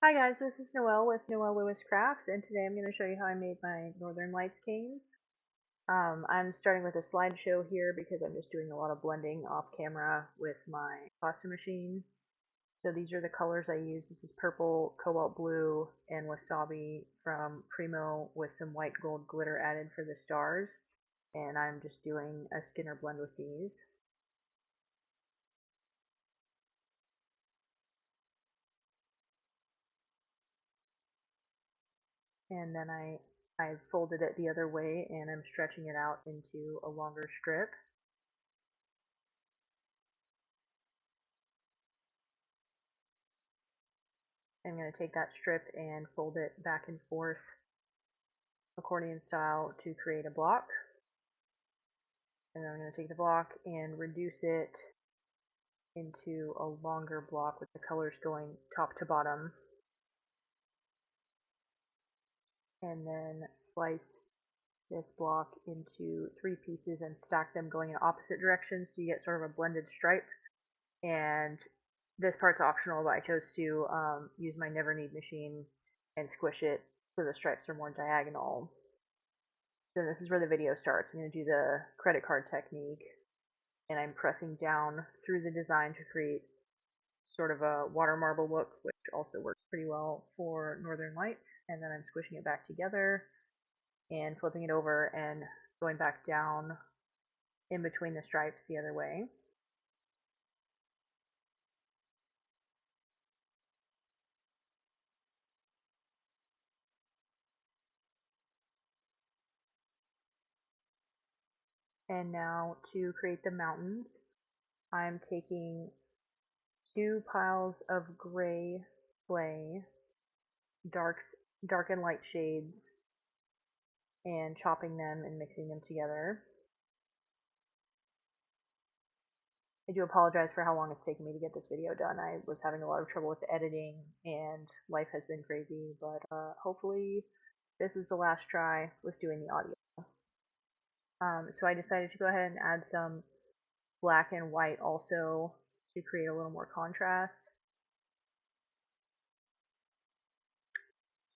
Hi guys, this is Noelle with Noelle Lewis Crafts, and today I'm going to show you how I made my Northern Lights cane. I'm starting with a slideshow here because I'm just doing a lot of blending off camera with my pasta machine. So these are the colors I use. This is purple, cobalt blue, and wasabi from Premo with some white gold glitter added for the stars. And I'm just doing a Skinner blend with these. And then I folded it the other way and I'm stretching it out into a longer strip. I'm going to take that strip and fold it back and forth accordion style to create a block. And then I'm going to take the block and reduce it into a longer block with the colors going top to bottom. And then slice this block into three pieces and stack them going in opposite directions so you get sort of a blended stripe. And this part's optional, but I chose to use my NeverKnead machine and squish it so the stripes are more diagonal. So this is where the video starts. I'm going to do the credit card technique, and I'm pressing down through the design to create sort of a water marble look, which also works pretty well for Northern Lights. And then I'm squishing it back together and flipping it over and going back down in between the stripes the other way. And now to create the mountains, I'm taking two piles of gray clay, dark, dark and light shades, and chopping them and mixing them together. I do apologize for how long it's taken me to get this video done. I was having a lot of trouble with the editing and life has been crazy, but hopefully this is the last try with doing the audio. So I decided to go ahead and add some black and white also to create a little more contrast.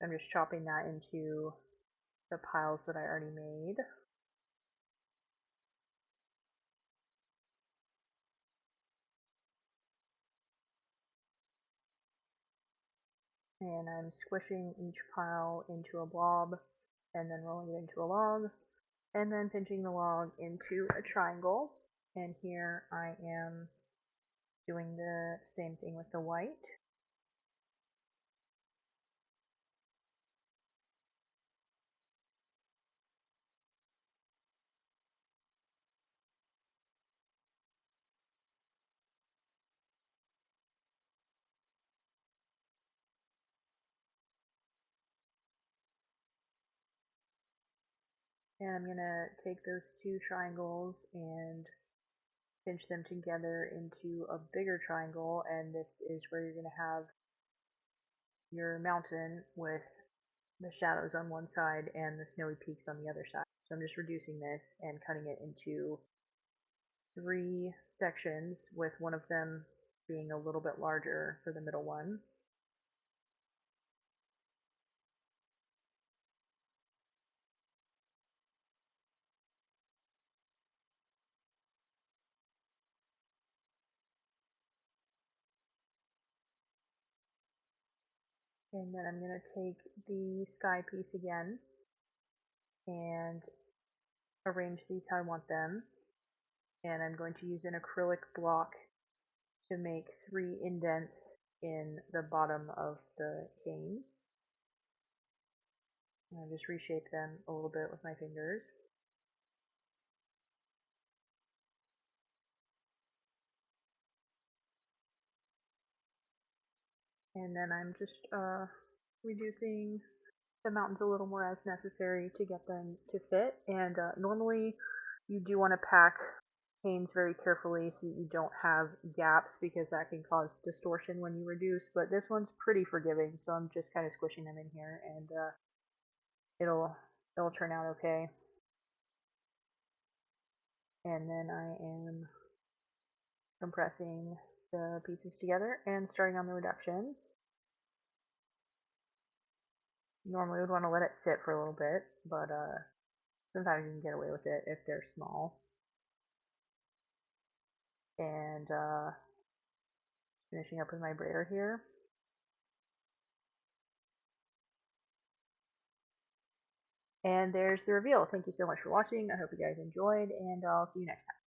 I'm just chopping that into the piles that I already made. And I'm squishing each pile into a blob and then rolling it into a log and then pinching the log into a triangle. And here I am doing the same thing with the white. And I'm going to take those two triangles and pinch them together into a bigger triangle, and this is where you're going to have your mountain with the shadows on one side and the snowy peaks on the other side. So I'm just reducing this and cutting it into three sections, with one of them being a little bit larger for the middle one. And then I'm going to take the sky piece again and arrange these how I want them. And I'm going to use an acrylic block to make three indents in the bottom of the cane. And I just reshape them a little bit with my fingers. And then I'm just reducing the mountains a little more as necessary to get them to fit. And normally you do want to pack canes very carefully so that you don't have gaps, because that can cause distortion when you reduce. But this one's pretty forgiving, so I'm just kind of squishing them in here, and it'll turn out okay. And then I am compressing the pieces together and starting on the reduction. Normally would want to let it sit for a little bit, but sometimes you can get away with it if they're small. And finishing up with my braider here. And there's the reveal. Thank you so much for watching. I hope you guys enjoyed, and I'll see you next time.